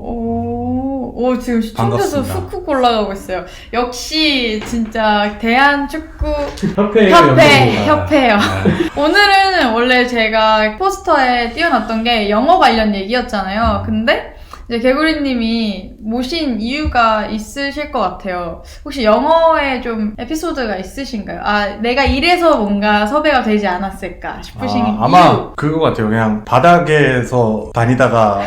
오, 지금 시청자수 훅훅 올라가고 있어요. 역시 진짜 대한축구 협회예요. 오늘은 원래 제가 포스터에 띄워놨던 게 영어 관련 얘기였잖아요. 근데 이제 개구리님이 모신 이유가 있으실 것 같아요. 혹시 영어에 좀 에피소드가 있으신가요? 아, 내가 이래서 뭔가 섭외가 되지 않았을까 싶으신 이유? 아마 그거 같아요. 그냥 바닥에서 다니다가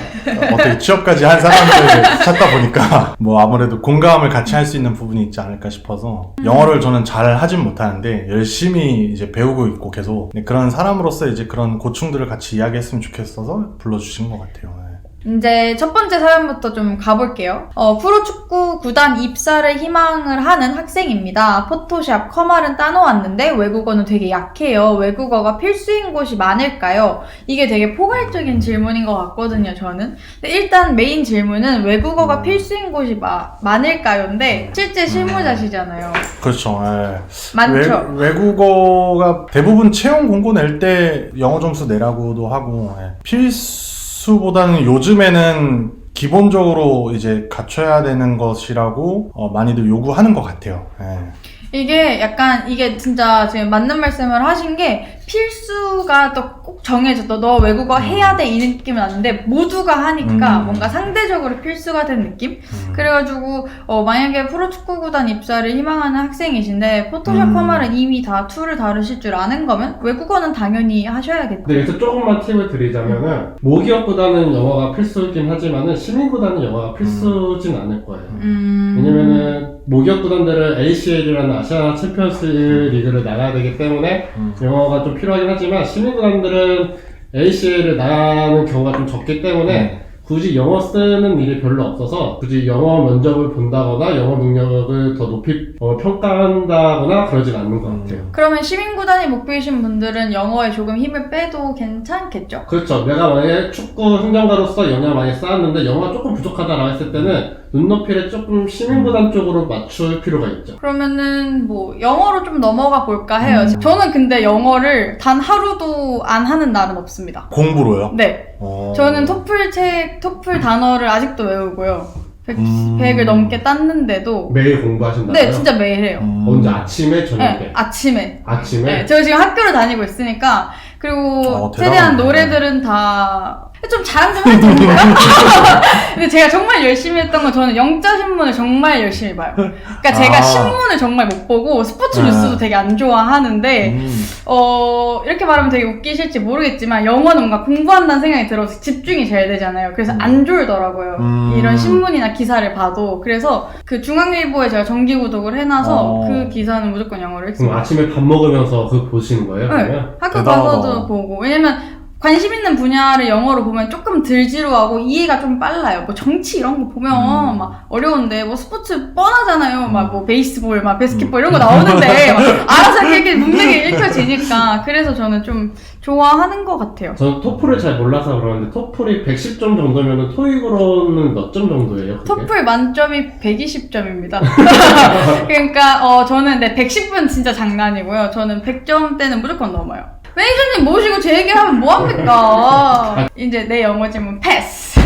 어떻게 취업까지 한 사람들을 찾다 보니까 뭐 아무래도 공감을 같이 할 수 있는 부분이 있지 않을까 싶어서 영어를 저는 잘 하진 못하는데 열심히 이제 배우고 있고 계속 그런 사람으로서 이제 그런 고충들을 같이 이야기했으면 좋겠어서 불러주신 것 같아요. 이제 첫 번째 사연부터 좀 가볼게요. 프로축구 구단 입사를 희망을 하는 학생입니다. 포토샵, 커말은 따놓았는데 외국어는 되게 약해요. 외국어가 필수인 곳이 많을까요? 이게 되게 포괄적인 질문인 것 같거든요, 저는. 근데 일단 메인 질문은 외국어가 필수인 곳이 많을까요?인데 실제 실무자시잖아요. 그렇죠. 많죠. 외국어가 대부분 채용 공고 낼 때 영어 점수 내라고도 하고 필수보다는 요즘에는 기본적으로 이제 갖춰야 되는 것이라고 많이들 요구하는 것 같아요. 이게 진짜 지금 맞는 말씀을 하신 게 필수가 또 꼭 정해졌다. 너 외국어 해야 돼 이 느낌은 아닌데 모두가 하니까 뭔가 상대적으로 필수가 된 느낌? 그래가지고 만약에 프로축구구단 입사를 희망하는 학생이신데 포토샵 커말은 이미 다 툴을 다루실 줄 아는 거면 외국어는 당연히 하셔야겠죠. 네, 여기서 조금만 팁을 드리자면은 모기업보다는 영어가 필수이긴 하지만은 시민구단은 영어가 필수진 않을 거예요. 왜냐면은 모기업 구단들은 ACL이라는 아시아 챔피언스 리그를 나가야 되기 때문에 영어가 좀 필요하긴 하지만 시민구단들은 ACL을 나가는 경우가 좀 적기 때문에 굳이 영어 쓰는 일이 별로 없어서 굳이 영어 면접을 본다거나 영어 능력을 더 높이 평가한다거나 그러진 않는 것 같아요. 그러면 시민구단이 목표이신 분들은 영어에 조금 힘을 빼도 괜찮겠죠? 그렇죠. 내가 만약에 축구 행정가로서 영향을 많이 쌓았는데 영어가 조금 부족하다라고 했을 때는 눈높이를 조금 시민구단 쪽으로 맞출 필요가 있죠. 그러면은 영어로 좀 넘어가 볼까 해요. 저는 근데 영어를 단 하루도 안 하는 날은 없습니다. 공부로요? 네. 저는 토플 단어를 아직도 외우고요. 100을 넘게 땄는데도 매일 공부하신다고요? 네, 진짜 매일 해요. 언제? 아침에? 저녁에? 네, 아침에. 네, 제가 지금 학교를 다니고 있으니까 그리고 최대한 노래들은 다 좀 자랑 좀 해도 되는데요? 근데 제가 정말 열심히 했던 건 저는 영자 신문을 정말 열심히 봐요. 그러니까 제가 신문을 정말 못 보고 스포츠 뉴스도 되게 안 좋아하는데 이렇게 말하면 되게 웃기실지 모르겠지만 영어는 뭔가 공부한다는 생각이 들어서 집중이 잘 되잖아요. 그래서 안 졸더라고요. 이런 신문이나 기사를 봐도. 그래서 그 중앙일보에 제가 정기 구독을 해놔서 그 기사는 무조건 영어로 읽습니다. 그럼 아침에 밥 먹으면서 그거 보시는 거예요? 네. 학교 가서도 보고. 왜냐면 관심 있는 분야를 영어로 보면 조금 덜 지루하고 이해가 좀 빨라요. 정치 이런 거 보면 막 어려운데 스포츠 뻔하잖아요. 베이스볼, 바스켓볼 이런 거 나오는데 알아서 이렇게 문맥이 읽혀지니까. 그래서 저는 좀 좋아하는 것 같아요. 저는 토플을 잘 몰라서 그러는데 토플이 110점 정도면 토익으로는 몇 점 정도예요? 그게? 토플 만점이 120점입니다. 그러니까 저는 110은 진짜 장난이고요. 저는 100점대는 무조건 넘어요. 매니저님 모시고 제 얘기하면 뭐합니까? 이제 내 영어 질문 패스.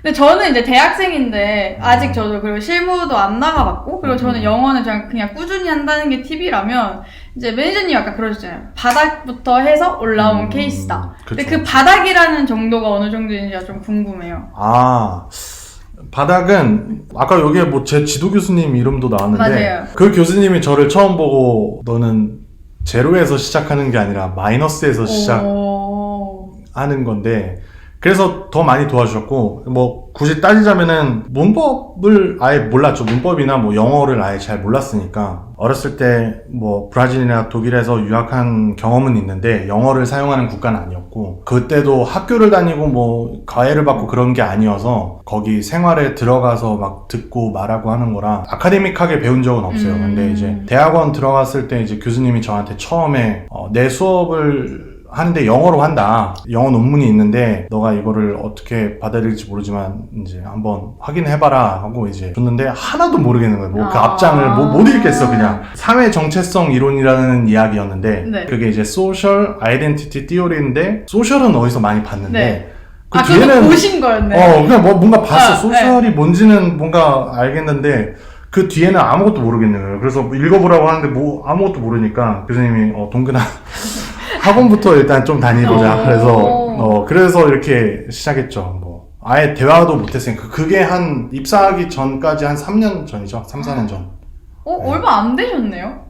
근데 저는 이제 대학생인데 아직 저도 그리고 실무도 안 나가봤고 그리고 저는 영어는 그냥 꾸준히 한다는 게 팁이라면 이제 매니저님 아까 그러셨잖아요. 바닥부터 해서 올라온 케이스다. 근데 그 바닥이라는 정도가 어느 정도인지가 좀 궁금해요. 바닥은 아까 여기에 제 지도 교수님 이름도 나왔는데 맞아요. 그 교수님이 저를 처음 보고 너는 제로에서 시작하는 게 아니라 마이너스에서 시작하는 건데 그래서 더 많이 도와주셨고 굳이 따지자면은 문법을 아예 몰랐죠. 문법이나 영어를 아예 잘 몰랐으니까 어렸을 때 브라질이나 독일에서 유학한 경험은 있는데 영어를 사용하는 국가는 아니었고 그때도 학교를 다니고 과외를 받고 그런 게 아니어서 거기 생활에 들어가서 막 듣고 말하고 하는 거라 아카데믹하게 배운 적은 없어요. 근데 이제 대학원 들어갔을 때 이제 교수님이 저한테 처음에 내 수업을 하는데 영어로 한다. 영어 논문이 있는데 너가 이거를 어떻게 받아들일지 모르지만 이제 한번 확인해봐라 하고 이제 줬는데 하나도 모르겠는 거예요. 그 앞장을 못 읽겠어 그냥. 사회 정체성 이론이라는 이야기였는데 그게 이제 소셜 아이덴티티 티오리인데 소셜은 어디서 많이 봤는데 그 그거 보신 거였네. 그냥 뭔가 봤어. 소셜이 네. 뭔지는 뭔가 알겠는데, 그 뒤에는 아무것도 모르겠는 거예요. 그래서 읽어보라고 하는데 아무것도 모르니까 교수님이 동근아 학원부터 일단 좀 다니보자. 그래서 이렇게 시작했죠. 뭐 아예 대화도 못했으니까 그게 한 입사하기 전까지 한 3년 전이죠. 3, 4년 전. 네. 얼마 안 되셨네요?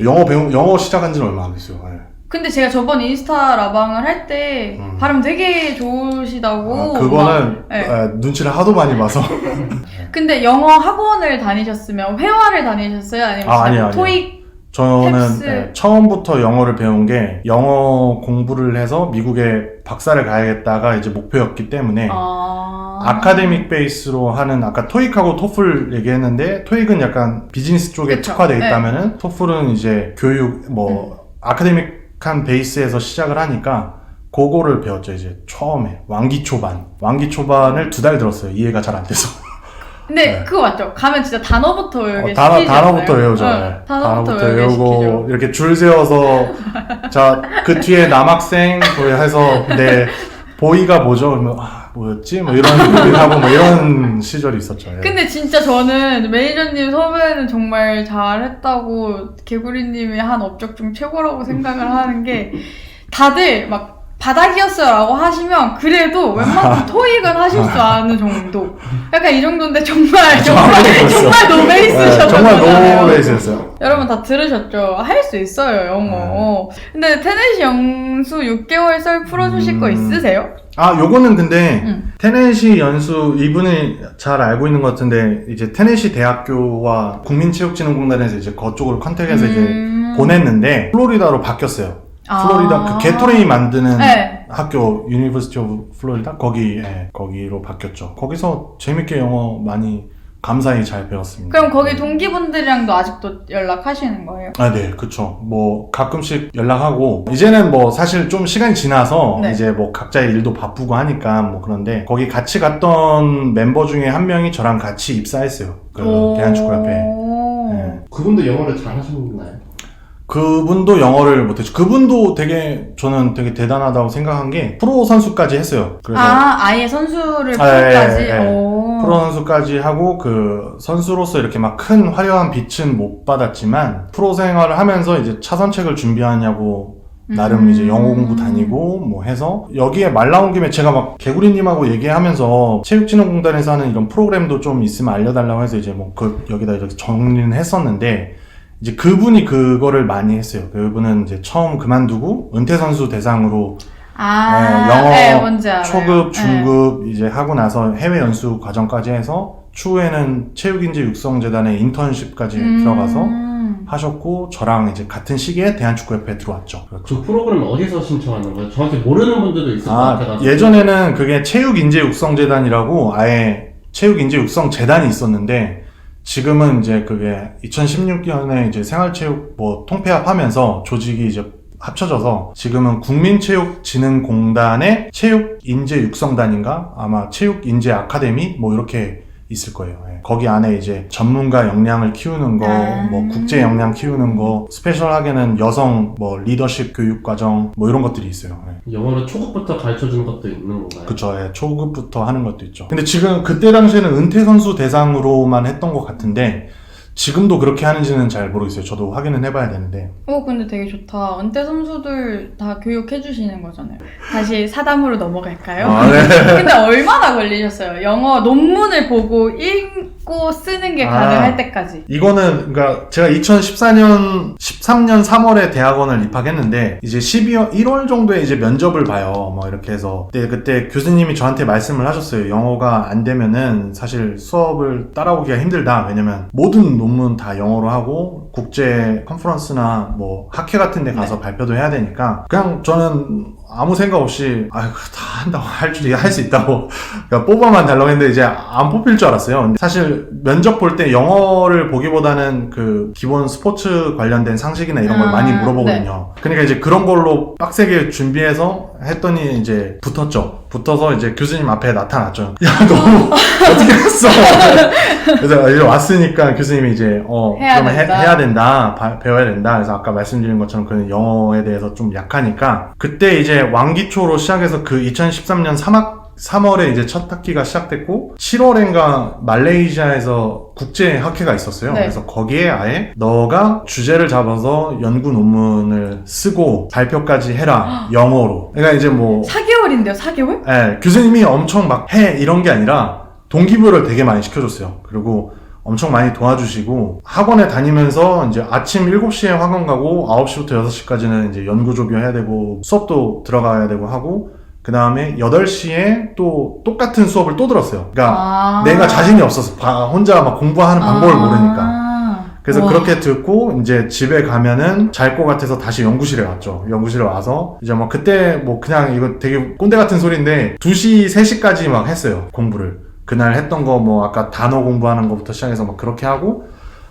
영어 시작한 지는 얼마 안 됐어요. 네. 근데 제가 저번 인스타 라방을 할 때 발음 되게 좋으시다고. 그거는 눈치를 하도 많이 봐서. 근데 영어 학원을 다니셨으면 회화를 다니셨어요? 아니면 아니요. 토익? 저는 처음부터 영어를 배운 게 영어 공부를 해서 미국에 박사를 가야겠다가 이제 목표였기 때문에 아카데믹 베이스로 하는 아까 토익하고 토플 얘기했는데 토익은 약간 비즈니스 쪽에 그쵸. 특화되어 있다면은 토플은 이제 교육 아카데믹한 베이스에서 시작을 하니까 그거를 배웠죠. 이제 처음에 왕기 초반을 2달 들었어요. 이해가 잘 안 돼서. 근데 그거 맞죠? 가면 진짜 단어부터 외우게 단어부터 외우죠. 단어부터 외우고 이렇게 줄 세워서 그 뒤에 남학생 해서 보이가 뭐죠? 그러면 뭐였지? 뭐 이런 하고 뭐 이런 시절이 있었죠. 근데 진짜 저는 매니저님 섭외는 정말 잘했다고 개구리님이 한 업적 중 최고라고 생각을 하는 게 다들 막 바닥이었어요 라고 하시면 그래도 웬만큼 토익은 하실 수 아는 정도 약간 이 정도인데 정말 노베이스셨던 정말 거잖아요. 노베이스였어요. 여러분 다 들으셨죠? 할 수 있어요 영어. 근데 테네시 연수 6개월 썰 풀어주실 거 있으세요? 요거는 근데 테네시 연수 이분이 잘 알고 있는 것 같은데 이제 테네시 대학교와 국민체육진흥공단에서 이제 그쪽으로 컨택해서 이제 보냈는데 플로리다로 바뀌었어요. 플로리다 그 게토레이 만드는 학교 유니버시티 오브 플로리다 거기로 바뀌었죠. 거기서 재밌게 영어 많이 감사히 잘 배웠습니다. 그럼 거기 동기분들이랑도 아직도 연락하시는 거예요? 네, 그쵸. 뭐 가끔씩 연락하고 이제는 뭐 사실 좀 시간이 지나서 이제 뭐 각자의 일도 바쁘고 하니까 뭐 그런데 거기 같이 갔던 mem버 중에 한 명이 저랑 같이 입사했어요. 그 대한축구협회에. 그분도 영어를 잘 하셨나요? 그분도 영어를 못했죠. 그분도 저는 되게 대단하다고 생각한 게 프로 선수까지 했어요. 그래서 아예 선수를 프로까지? 프로 선수까지 하고 그 선수로서 이렇게 막 큰 화려한 빛은 못 받았지만 프로 생활을 하면서 이제 차선책을 준비하냐고 나름 이제 영어 공부 다니고 뭐 해서 여기에 말 나온 김에 제가 막 개구리님하고 얘기하면서 체육진흥공단에서 하는 이런 프로그램도 좀 있으면 알려달라고 해서 이제 뭐 여기다 이렇게 정리는 했었는데 이제 그분이 그거를 많이 했어요. 그분은 이제 처음 그만두고 은퇴 선수 대상으로 영어 초급, 중급 이제 하고 나서 해외 연수 과정까지 해서 추후에는 체육인재 육성재단에 인턴십까지 들어가서 하셨고 저랑 이제 같은 시기에 대한축구협회에 들어왔죠. 그 프로그램 어디서 신청하는 거예요? 정확히 모르는 분들도 있을 것 같아가지고. 예전에는 그게 체육인재 육성재단이라고 아예 체육인재 육성재단이 있었는데 지금은 이제 그게 2016년에 이제 생활체육 통폐합하면서 조직이 이제 합쳐져서 지금은 국민체육진흥공단의 체육인재육성단인가? 아마 체육인재아카데미? 뭐 이렇게 있을 거예요. 거기 안에 이제 전문가 역량을 키우는 거, 뭐 국제 역량 키우는 거, 스페셜하게는 여성 뭐 리더십 교육 과정 뭐 이런 것들이 있어요. 영어를 초급부터 가르쳐주는 것도 있는 건가요? 그쵸. 초급부터 하는 것도 있죠. 근데 지금 그때 당시에는 은퇴 선수 대상으로만 했던 것 같은데 지금도 그렇게 하는지는 잘 모르겠어요. 저도 확인은 해봐야 되는데. 근데 되게 좋다. 은퇴 선수들 다 교육해주시는 거잖아요. 다시 사담으로 넘어갈까요? 근데 얼마나 걸리셨어요? 영어 논문을 보고 읽고 쓰는 게 가능할 때까지. 이거는 그러니까 제가 13년 3월에 대학원을 입학했는데 이제 1월 정도에 이제 면접을 봐요. 뭐 이렇게 해서 그때 교수님이 저한테 말씀을 하셨어요. 영어가 안 되면은 사실 수업을 따라오기가 힘들다. 왜냐면 모든 논문 다 영어로 하고 국제 컨퍼런스나 뭐 학회 같은 데 가서 발표도 해야 되니까 그냥 저는 아무 생각 없이 다 한다고 할 수 있다고 그냥 뽑아만 달라고 했는데 이제 안 뽑힐 줄 알았어요. 근데 사실 면접 볼 때 영어를 보기보다는 그 기본 스포츠 관련된 상식이나 이런 걸 많이 물어보거든요. 그러니까 이제 그런 걸로 빡세게 준비해서 했더니 이제 붙어서 이제 교수님 앞에 나타났죠. 야, 너 어떻게 했어? 그래서 이제 왔으니까 교수님이 이제 해야 된다. 배워야 된다. 그래서 아까 말씀드린 것처럼 그 영어에 대해서 좀 약하니까 그때 이제 왕기초로 시작해서 그 2013년 3학 3월에 이제 첫 학기가 시작됐고 7월엔가 말레이시아에서 국제 학회가 있었어요. 네. 그래서 거기에 아예 너가 주제를 잡아서 연구 논문을 쓰고 발표까지 해라. 영어로. 그러니까 이제 뭐 4개월인데요, 4개월? 예, 교수님이 엄청 막 해 이런 게 아니라 동기부여를 되게 많이 시켜줬어요. 그리고 엄청 많이 도와주시고 학원에 다니면서 이제 아침 7시에 학원 가고 9시부터 6시까지는 이제 연구 조교해야 되고 수업도 들어가야 되고 하고 그 다음에 8시에 또 똑같은 수업을 또 들었어요. 그러니까 내가 자신이 없어서 혼자 막 공부하는 방법을 모르니까. 그래서 와. 그렇게 듣고 이제 집에 가면은 잘 것 같아서 다시 연구실에 왔죠. 연구실에 와서 이제 뭐 그때 뭐 그냥 이거 되게 꼰대 같은 소리인데 2시, 3시까지 막 했어요. 공부를. 그날 했던 거 뭐 아까 단어 공부하는 것부터 시작해서 막 그렇게 하고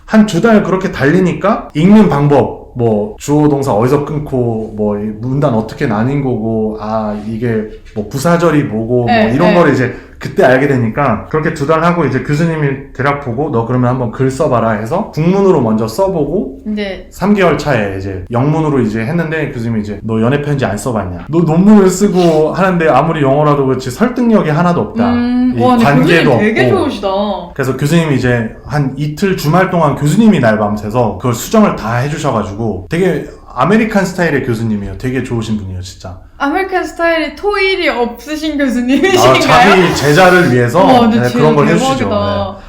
한 2달 그렇게 달리니까 읽는 방법 뭐 주어 동사 어디서 끊고 뭐 문단 어떻게 나뉜 거고 아 이게 뭐 부사절이 뭐고 뭐 이런 거를 이제 그때 알게 되니까 그렇게 2달 하고 이제 교수님이 대략 보고 너 그러면 한번 글 써봐라 해서 국문으로 먼저 써보고 네. 3개월 차에 이제 영문으로 이제 했는데 교수님이 이제 너 연애 편지 안 써봤냐? 너 논문을 쓰고 하는데 아무리 영어라도 그렇지 설득력이 하나도 없다. 이 와, 근데 관계도 교수님 되게 없고. 좋으시다. 그래서 교수님이 이제 한 이틀 주말 동안 교수님이 날 밤새서 그걸 수정을 다 해주셔가지고 되게 아메리칸 스타일의 교수님이에요. 되게 좋으신 분이에요, 진짜. 아메리칸 스타일이 토일이 없으신 아, 교수님이신가요? 자기 제자를 위해서 근데 네, 진짜 그런 걸 대박이다. 해주시죠. 네.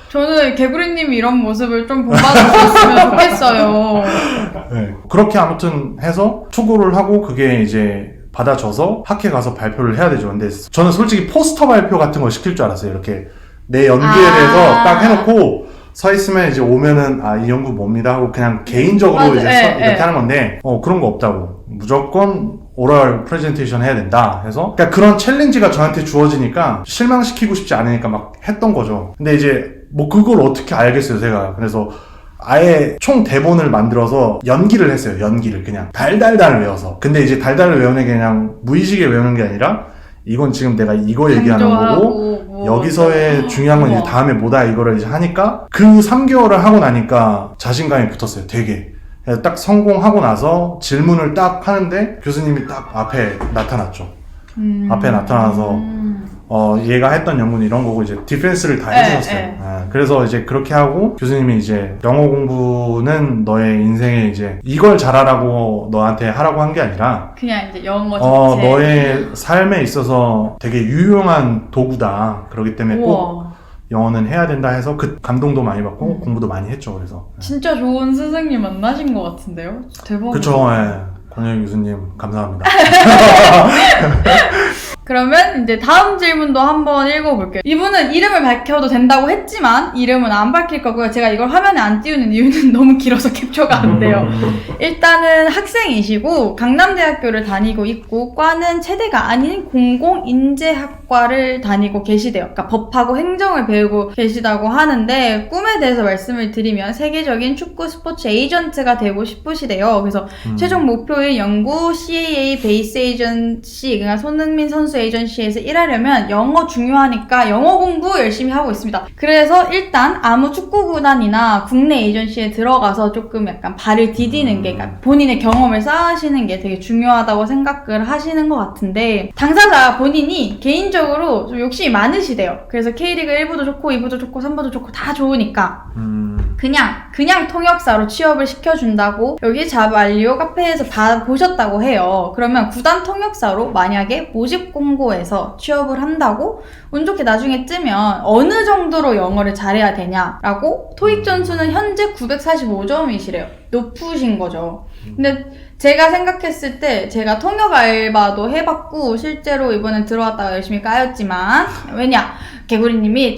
저는 개구리님이 이런 모습을 좀 본받을 수 있으면 좋겠어요. 네. 그렇게 아무튼 해서 초고를 하고 그게 이제 받아줘서 학회 가서 발표를 해야 되죠. 근데 저는 솔직히 포스터 발표 같은 걸 시킬 줄 알았어요. 이렇게 내 연기에 대해서 딱 해놓고 서 있으면 이제 오면은 아, 이 연구 뭡니다 하고 그냥 개인적으로 맞아, 이제 이렇게 하는 건데 그런 거 없다고. 무조건 오럴 프레젠테이션 해야 된다 해서 그러니까 그런 챌린지가 저한테 주어지니까 실망시키고 싶지 않으니까 막 했던 거죠. 근데 이제 뭐 그걸 어떻게 알겠어요, 제가. 그래서 아예 총 대본을 만들어서 연기를 했어요. 연기를 그냥 달달달 외워서. 근데 이제 달달을 외우는 게 그냥 무의식에 외우는 게 아니라 이건 지금 내가 이거 얘기하는 거고 뭐 여기서의 중요한 건 이제 다음에 뭐다 이거를 이제 하니까 그 3개월을 하고 나니까 자신감이 붙었어요. 되게. 그래서 딱 성공하고 나서 질문을 딱 하는데 교수님이 딱 앞에 나타났죠. 앞에 나타나서 얘가 했던 연구는 이런 거고 이제 디펜스를 다 해주셨어요. 그래서 이제 그렇게 하고 교수님이 이제 영어 공부는 너의 인생에 이제 이걸 잘하라고 너한테 하라고 한 게 아니라 그냥 이제 영어 자체. 너의 삶에 있어서 되게 유용한 도구다. 그렇기 때문에 꼭 영어는 해야 된다 해서 그 감동도 많이 받고 공부도 많이 했죠. 그래서 진짜 좋은 스승님 만나신 것 같은데요? 대박이다. 그쵸. 권영희 교수님 감사합니다. 그러면 이제 다음 질문도 한번 읽어볼게요. 이분은 이름을 밝혀도 된다고 했지만 이름은 안 밝힐 거고요. 제가 이걸 화면에 안 띄우는 이유는 너무 길어서 캡처가 안 돼요. 일단은 학생이시고 강남대학교를 다니고 있고 과는 체대가 아닌 공공인재학과를 다니고 계시대요. 그러니까 법하고 행정을 배우고 계시다고 하는데 꿈에 대해서 말씀을 드리면 세계적인 축구 스포츠 에이전트가 되고 싶으시대요. 그래서 최종 목표인 영구 CAA 베이스 에이전시, 그러니까 손흥민 선수 에이전시에서 일하려면 영어 중요하니까 영어 공부 열심히 하고 있습니다. 그래서 일단 아무 축구구단이나 국내 에이전시에 들어가서 조금 약간 발을 디디는 게, 그러니까 본인의 경험을 쌓으시는 게 되게 중요하다고 생각을 하시는 것 같은데 당사자 본인이 개인적으로 좀 욕심이 많으시대요. 그래서 K리그 1부도 좋고 2부도 좋고 3부도 좋고 다 좋으니까 그냥 통역사로 취업을 시켜준다고 여기 잡알리오 카페에서 보셨다고 해요. 그러면 구단 통역사로 만약에 모집 공고에서 취업을 한다고 운 좋게 나중에 뜨면 어느 정도로 영어를 잘해야 되냐라고 토익 점수는 현재 945점이시래요. 높으신 거죠. 근데 제가 생각했을 때 제가 통역 알바도 해봤고 실제로 이번엔 들어왔다가 열심히 까였지만 왜냐? 개구리님이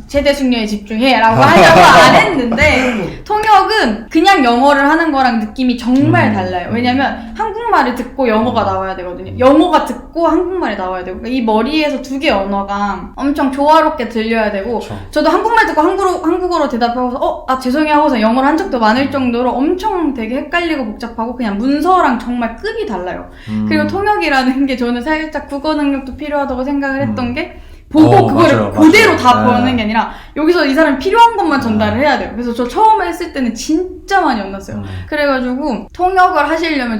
최대 숙녀에 집중해 라고 하려고 안 했는데 통역은 그냥 영어를 하는 거랑 느낌이 정말 달라요. 왜냐면 한국말을 듣고 영어가 나와야 되거든요. 영어가 듣고 한국말이 나와야 되고 그러니까 이 머리에서 두 개 언어가 엄청 조화롭게 들려야 되고 그렇죠. 저도 한국말 듣고 한국어로 대답하고서 죄송해요 하고서 영어를 한 적도 많을 정도로 엄청 되게 헷갈리고 복잡하고 그냥 문서랑 정말 급이 달라요. 그리고 통역이라는 게 저는 살짝 국어 능력도 필요하다고 생각을 했던 게 보고 그거를 맞아요. 그대로 다 보는 게 아니라 여기서 이 사람이 필요한 것만 전달을 해야 돼요. 그래서 저 처음에 했을 때는 진짜 많이 혼났어요. 그래가지고 통역을 하시려면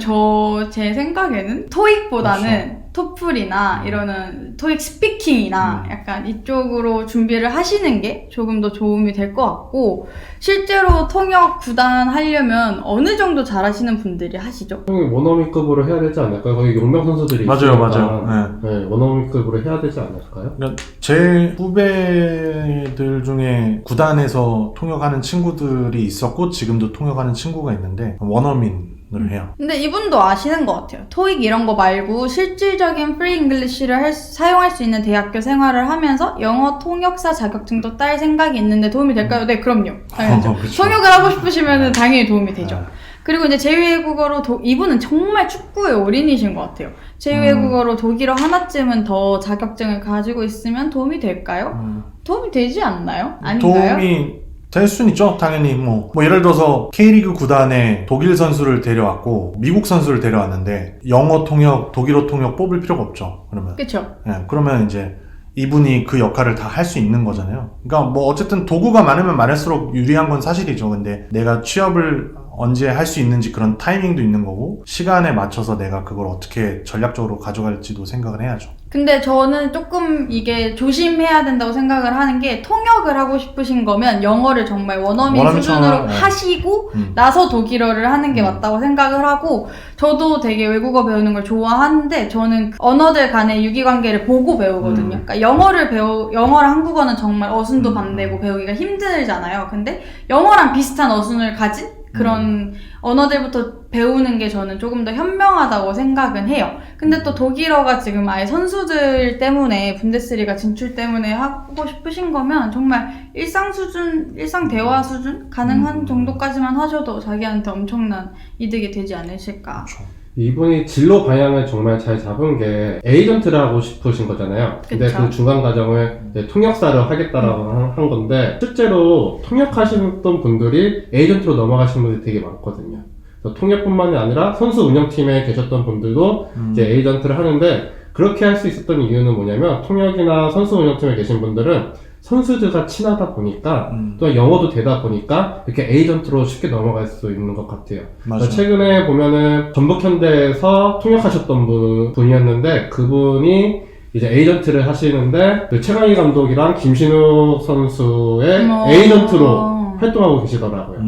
제 생각에는 토익보다는 토플이나 이러는 토익 스피킹이나 약간 이쪽으로 준비를 하시는 게 조금 더 도움이 될 것 같고, 실제로 통역 9단 하려면 어느 정도 잘하시는 분들이 하시죠? 형이 원어민급으로 해야 되지 않을까요? 거기 용병 선수들이 맞아요, 있으니까. 맞아요. 네, 원어민급으로 해야 되지 않을까요? 그러니까 제 후배들 중에 구단에서 통역하는 친구들이 있었고 지금도 통역하는 친구가 있는데 원어민을 해요. 근데 이분도 아시는 것 같아요. 토익 이런 거 말고 실질적인 프리 잉글리시를 사용할 수 있는 대학교 생활을 하면서 영어 통역사 자격증도 딸 생각이 있는데 도움이 될까요? 네, 그럼요. 당연하죠. 그쵸. 통역을 하고 싶으시면 당연히 도움이 되죠. 네. 그리고 이제 제2외국어로 이분은 정말 축구의 올인이신 것 같아요. 제2외국어로 독일어 하나쯤은 더 자격증을 가지고 있으면 도움이 될까요? 도움이 되지 않나요? 아닌가요? 도움이 될 수는 있죠. 당연히 뭐 예를 들어서 K리그 구단에 독일 선수를 데려왔고 미국 선수를 데려왔는데 영어 통역, 독일어 통역 뽑을 필요가 없죠. 그러면 그쵸. 예, 그러면 이제 이분이 그 역할을 다 할 수 있는 거잖아요. 그러니까 뭐 어쨌든 도구가 많으면 많을수록 유리한 건 사실이죠. 근데 내가 취업을 언제 할 수 있는지 그런 타이밍도 있는 거고 시간에 맞춰서 내가 그걸 어떻게 전략적으로 가져갈지도 생각을 해야죠. 근데 저는 조금 이게 조심해야 된다고 생각을 하는 게, 통역을 하고 싶으신 거면 영어를 정말 원어민 수준으로 네. 하시고 나서 독일어를 하는 게 맞다고 생각을 하고, 저도 되게 외국어 배우는 걸 좋아하는데 저는 언어들 간의 유기관계를 보고 배우거든요. 그러니까 영어랑 한국어는 정말 어순도 반대고 배우기가 힘들잖아요. 근데 영어랑 비슷한 어순을 가진 그런 언어들부터 배우는 게 저는 조금 더 현명하다고 생각은 해요. 근데 또 독일어가 지금 아예 선수들 때문에 분데스리가 진출 때문에 하고 싶으신 거면 정말 일상 수준, 일상 대화 수준 가능한 정도까지만 하셔도 자기한테 엄청난 이득이 되지 않으실까. 그렇죠. 이분이 진로 방향을 정말 잘 잡은 게 에이전트를 하고 싶으신 거잖아요. 근데 그쵸. 그 중간 과정을 이제 통역사를 하겠다라고 한 건데, 실제로 통역하시는 분들이 에이전트로 넘어가시는 분들이 되게 많거든요. 그래서 통역뿐만이 아니라 선수 운영팀에 계셨던 분들도 이제 에이전트를 하는데, 그렇게 할 수 있었던 이유는 뭐냐면, 통역이나 선수 운영팀에 계신 분들은 선수들과 친하다 보니까 또 영어도 되다 보니까 이렇게 에이전트로 쉽게 넘어갈 수 있는 것 같아요. 맞아요. 최근에 보면은 전북현대에서 통역하셨던 분이었는데, 그분이 이제 에이전트를 하시는데 그 최강희 감독이랑 김신욱 선수의 에이전트로 활동하고 계시더라고요.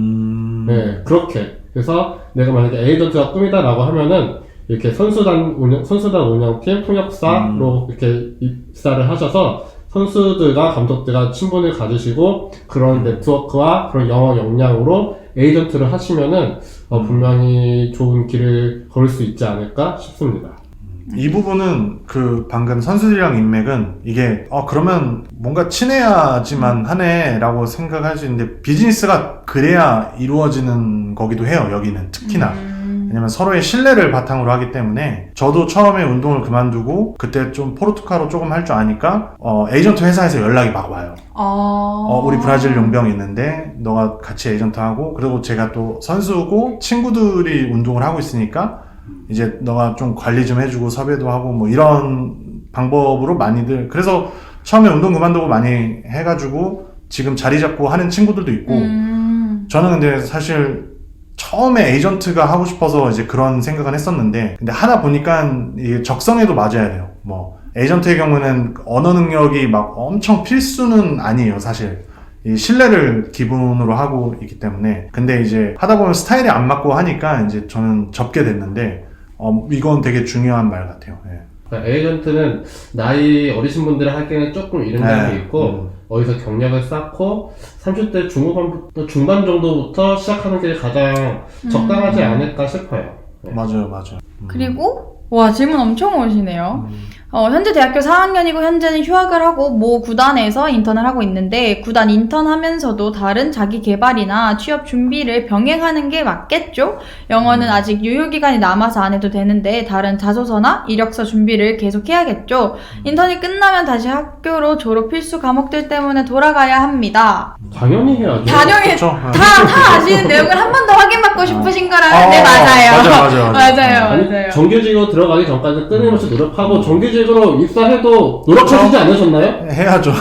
네, 그렇게. 그래서 내가 만약에 에이전트가 꿈이다라고 하면은 이렇게 선수단 운영팀 통역사로 이렇게 입사를 하셔서 선수들과 감독들과 친분을 가지시고 그런 네트워크와 그런 영어 역량으로 에이전트를 하시면은 분명히 좋은 길을 걸을 수 있지 않을까 싶습니다. 이 부분은 그 방금 선수들이랑 인맥은 이게 그러면 뭔가 친해야지만 하네 라고 생각할 수 있는데, 비즈니스가 그래야 이루어지는 거기도 해요. 여기는 특히나 왜냐면 서로의 신뢰를 바탕으로 하기 때문에. 저도 처음에 운동을 그만두고 그때 좀 포르투갈어 조금 할 줄 아니까 에이전트 회사에서 연락이 막 와요. 우리 브라질 용병이 있는데 너가 같이 에이전트 하고, 그리고 제가 또 선수고 친구들이 운동을 하고 있으니까 이제 너가 좀 관리 좀 해주고 섭외도 하고 뭐 이런 방법으로 많이들, 그래서 처음에 운동 그만두고 많이 해가지고 지금 자리 잡고 하는 친구들도 있고. 저는 근데 사실 처음에 에이전트가 하고 싶어서 이제 그런 생각은 했었는데, 근데 하다 보니까 이게 적성에도 맞아야 돼요. 뭐 에이전트의 경우는 언어 능력이 막 엄청 필수는 아니에요, 사실. 이 신뢰를 기본으로 하고 있기 때문에. 근데 이제 하다 보면 스타일이 안 맞고 하니까 이제 저는 접게 됐는데, 이건 되게 중요한 말 같아요. 예. 그러니까 에이전트는 나이 어리신 분들이 하기에는 조금 이른 감이 있고, 어디서 경력을 쌓고 30대 중반 정도부터 시작하는 게 가장 적당하지 않을까 싶어요. 네. 맞아요. 그리고 질문 엄청 오시네요. 현재 대학교 4학년이고 현재는 휴학을 하고 모 구단에서 인턴을 하고 있는데, 구단 인턴 하면서도 다른 자기 개발이나 취업 준비를 병행하는 게 맞겠죠? 영어는 아직 유효기간이 남아서 안 해도 되는데 다른 자소서나 이력서 준비를 계속 해야겠죠? 인턴이 끝나면 다시 학교로 졸업 필수 과목들 때문에 돌아가야 합니다. 당연히 해야죠. 당연히 그쵸? 다 아시는 내용을 한 번 더 확인받고 싶으신 거라면 네, 맞아요. 아니, 정규직으로 들어가기 전까지 끊임없이 노력하고 정규직으로 입사해도 노력하시지 않으셨나요? 해야죠.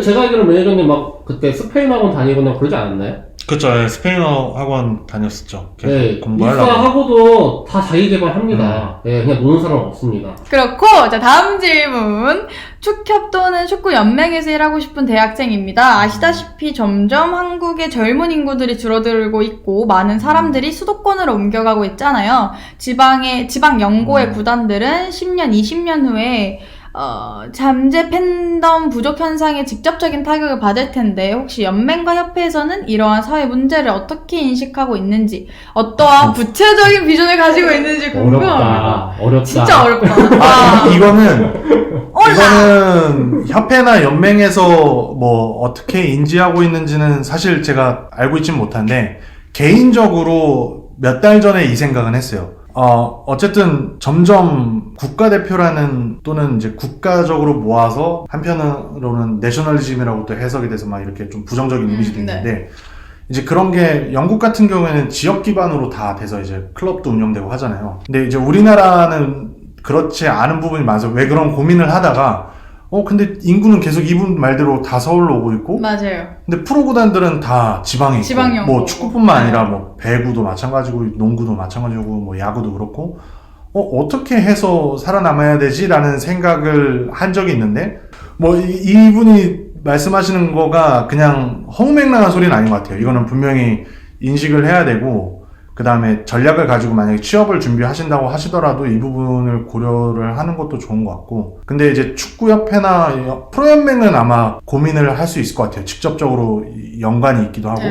제가 알기로 매니저님 막 그때 스페인 학원 다니거나 그러지 않았나요? 그쵸. 스페인어 학원 다녔었죠. 네, 공부하려고. 입사하고도 다 자기 개발합니다. 네, 그냥 노는 사람 없습니다. 그렇고, 자, 다음 질문. 축협 또는 축구연맹에서 일하고 싶은 대학생입니다. 아시다시피 점점 한국의 젊은 인구들이 줄어들고 있고, 많은 사람들이 수도권으로 옮겨가고 있잖아요. 지방 연고의 구단들은 10년, 20년 후에 잠재 팬덤 부족 현상에 직접적인 타격을 받을 텐데 혹시 연맹과 협회에서는 이러한 사회 문제를 어떻게 인식하고 있는지 어떠한 구체적인 비전을 가지고 있는지 궁금합니다. 어렵다. 진짜 어렵다. 이거는 협회나 연맹에서 뭐 어떻게 인지하고 있는지는 사실 제가 알고 있진 못한데 개인적으로 몇 달 전에 이 생각은 했어요. 어쨌든 점점 국가대표라는 또는 이제 국가적으로 모아서 한편으로는 내셔널리즘이라고 또 해석이 돼서 막 이렇게 좀 부정적인 이미지도 있는데 이제 그런 게 영국 같은 경우에는 지역 기반으로 다 돼서 이제 클럽도 운영되고 하잖아요. 근데 이제 우리나라는 그렇지 않은 부분이 많아서 왜 그런 고민을 하다가 근데 인구는 계속 이분 말대로 다 서울로 오고 있고 맞아요. 근데 프로 구단들은 다 지방에 있고 지방연고. 뭐 축구뿐만 아니라 뭐 배구도 마찬가지고 농구도 마찬가지고 뭐 야구도 그렇고 어떻게 해서 살아남아야 되지라는 생각을 한 적이 있는데 뭐 이분이 말씀하시는 거가 그냥 허무맹랑한 소리는 아닌 것 같아요. 이거는 분명히 인식을 해야 되고 그 다음에 전략을 가지고 만약에 취업을 준비하신다고 하시더라도 이 부분을 고려를 하는 것도 좋은 것 같고 근데 이제 축구협회나 프로연맹은 아마 고민을 할 수 있을 것 같아요. 직접적으로 연관이 있기도 하고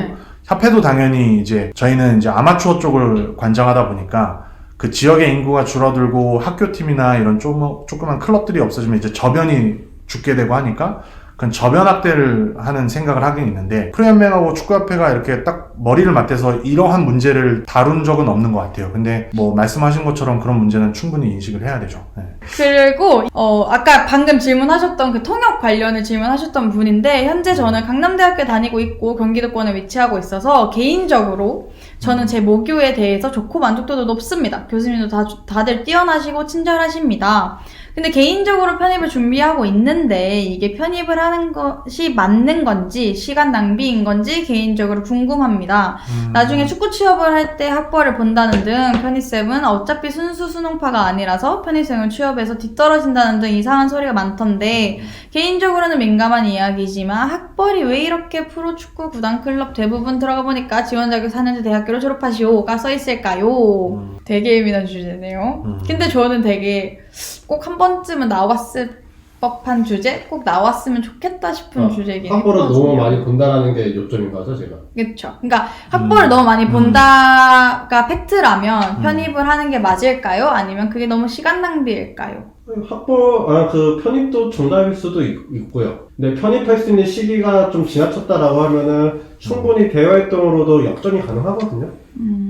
협회도 당연히 이제 저희는 이제 아마추어 쪽을 관장하다 보니까 그 지역의 인구가 줄어들고 학교팀이나 이런 조그만 클럽들이 없어지면 이제 저변이 죽게 되고 하니까 그건 저변 확대를 하는 생각을 하긴 있는데 프로연맹하고 축구협회가 이렇게 딱 머리를 맞대서 이러한 문제를 다룬 적은 없는 것 같아요. 근데 뭐 말씀하신 것처럼 그런 문제는 충분히 인식을 해야 되죠. 네. 그리고 아까 방금 질문하셨던 그 통역 관련을 질문하셨던 분인데 현재 저는 강남대학교에 다니고 있고 경기도권에 위치하고 있어서 개인적으로 저는 제 모교에 대해서 좋고 만족도도 높습니다. 교수님도 다들 뛰어나시고 친절하십니다. 근데 개인적으로 편입을 준비하고 있는데 이게 편입을 하는 것이 맞는 건지 시간 낭비인 건지 개인적으로 궁금합니다. 나중에 축구 취업을 할 때 학벌을 본다는 등 편입생은 어차피 순수 수능파가 아니라서 편입생을 취업해서 뒤떨어진다는 등 이상한 소리가 많던데 개인적으로는 민감한 이야기지만 학벌이 왜 이렇게 프로축구 구단 클럽 대부분 들어가 보니까 지원 자격 4년제 대학교를 졸업하시오가 써있을까요? 되게 예민한 주제네요. 근데 저는 되게 꼭 한 번쯤은 나왔을 법한 주제? 꼭 나왔으면 좋겠다 싶은 주제이긴 학벌을 했거든요. 너무 많이 본다라는 게 요점인 거죠, 제가? 그쵸. 그러니까 학벌을 너무 많이 본다가 팩트라면 편입을 하는 게 맞을까요? 아니면 그게 너무 시간 낭비일까요? 그 편입도 정답일 수도 있고요. 근데 편입할 수 있는 시기가 좀 지나쳤다라고 하면은 충분히 대외활동으로도 역전이 가능하거든요.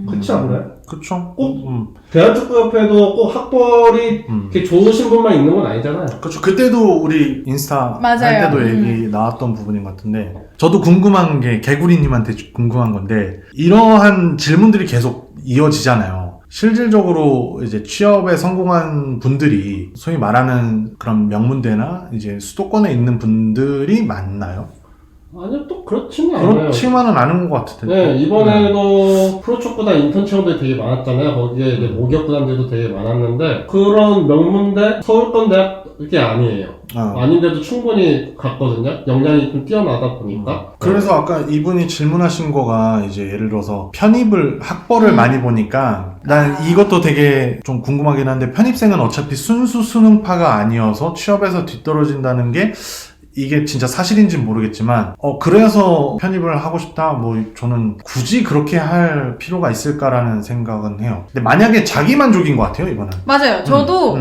그렇지 않나요? 그쵸. 꼭 대한축구협회도 꼭 학벌이 이렇게 좋으신 분만 있는 건 아니잖아요. 그쵸. 그때도 우리 인스타 맞아요. 할 때도 얘기 나왔던 부분인 것 같은데 저도 궁금한 게 개구리님한테 궁금한 건데 이러한 질문들이 계속 이어지잖아요. 실질적으로 이제 취업에 성공한 분들이 소위 말하는 그런 명문대나 이제 수도권에 있는 분들이 많나요? 아니요, 또 그렇지는 않아요. 그렇지만은 않은 것 같은데. 네, 이번에도 프로축구단 인턴 채용들이 되게 많았잖아요. 거기에 이제 모기업구단들도 되게 많았는데 그런 명문대 서울권대학이 아니에요. 아닌데도 충분히 갔거든요. 역량이 좀 뛰어나다 보니까. 그래서 아까 이분이 질문하신 거가 이제 예를 들어서 학벌을 많이 보니까 난 이것도 되게 좀 궁금하긴 한데 편입생은 어차피 순수 수능파가 아니어서 취업에서 뒤떨어진다는 게 이게 진짜 사실인지는 모르겠지만 그래서 편입을 하고 싶다? 뭐 저는 굳이 그렇게 할 필요가 있을까라는 생각은 해요. 근데 만약에 자기 만족인 것 같아요, 이거는. 맞아요. 저도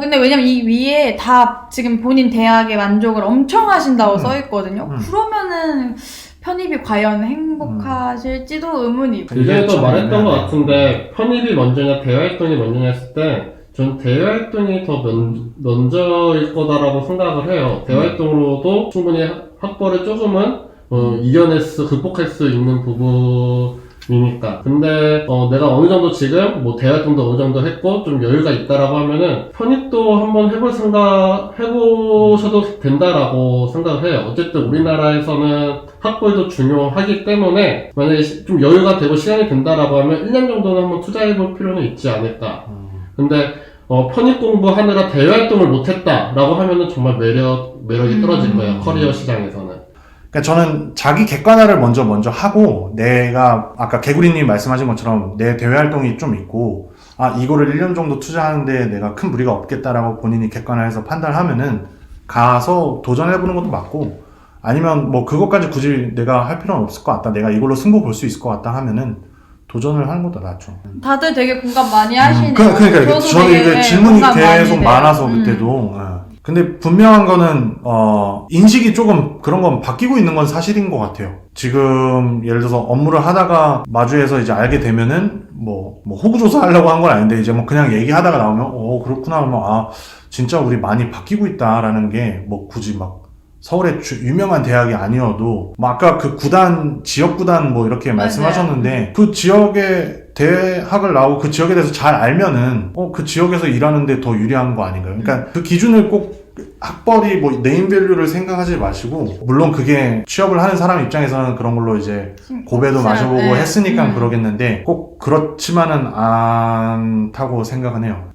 근데 왜냐면 이 위에 다 지금 본인 대학의 만족을 엄청 하신다고 써있거든요. 그러면은 편입이 과연 행복하실지도 의문이. 이제도 말했던 것 같은데 편입이 먼저냐 대외활동이 먼저냐 했을 때 전 대외활동이 더 먼저일 거다라고 생각을 해요. 대외활동으로도 충분히 학벌을 조금은 극복할 수 있는 부분이 이니까. 근데 내가 어느 정도 지금 뭐 대활동도 어느 정도 했고 좀 여유가 있다라고 하면은 편입도 한번 해보셔도 된다라고 생각을 해요. 어쨌든 우리나라에서는 학벌도 중요하기 때문에 만약에 좀 여유가 되고 시간이 된다라고 하면 1년 정도는 한번 투자해볼 필요는 있지 않을까. 근데 편입 공부하느라 대외활동을 못했다라고 하면은 정말 매력이 떨어질 거예요. 커리어 시장에서는. 그러니까 저는 자기 객관화를 먼저 하고 내가 아까 개구리님 말씀하신 것처럼 내 대외 활동이 좀 있고 이거를 1년 정도 투자하는데 내가 큰 무리가 없겠다라고 본인이 객관화해서 판단하면은 가서 도전해보는 것도 맞고 아니면 뭐 그것까지 굳이 내가 할 필요는 없을 것 같다. 내가 이걸로 승부 볼 수 있을 것 같다 하면은 도전을 하는 것도 낫죠. 다들 되게 공감 많이 하시네요. 그러니까 저는 이게 질문이 계속 많아서 돼요. 그때도. 근데 분명한 거는 인식이 조금 그런 건 바뀌고 있는 건 사실인 것 같아요. 지금 예를 들어서 업무를 하다가 마주해서 이제 알게 되면은 뭐 호구조사 하려고 한 건 아닌데 이제 뭐 그냥 얘기하다가 나오면 그렇구나 하면 진짜 우리 많이 바뀌고 있다라는 게 뭐 굳이 막 서울의 유명한 대학이 아니어도 뭐 아까 그 지역 구단 뭐 이렇게 말씀하셨는데 그 지역의 대학을 나오고 그 지역에 대해서 잘 알면은 그 지역에서 일하는데 더 유리한 거 아닌가요? 그러니까 그 기준을 꼭 학벌이 뭐 네임밸류를 생각하지 마시고 물론 그게 취업을 하는 사람 입장에서는 그런 걸로 이제 고배도 마셔보고 했으니까 그러겠는데 꼭 그렇지만은 않다고 생각은 해요.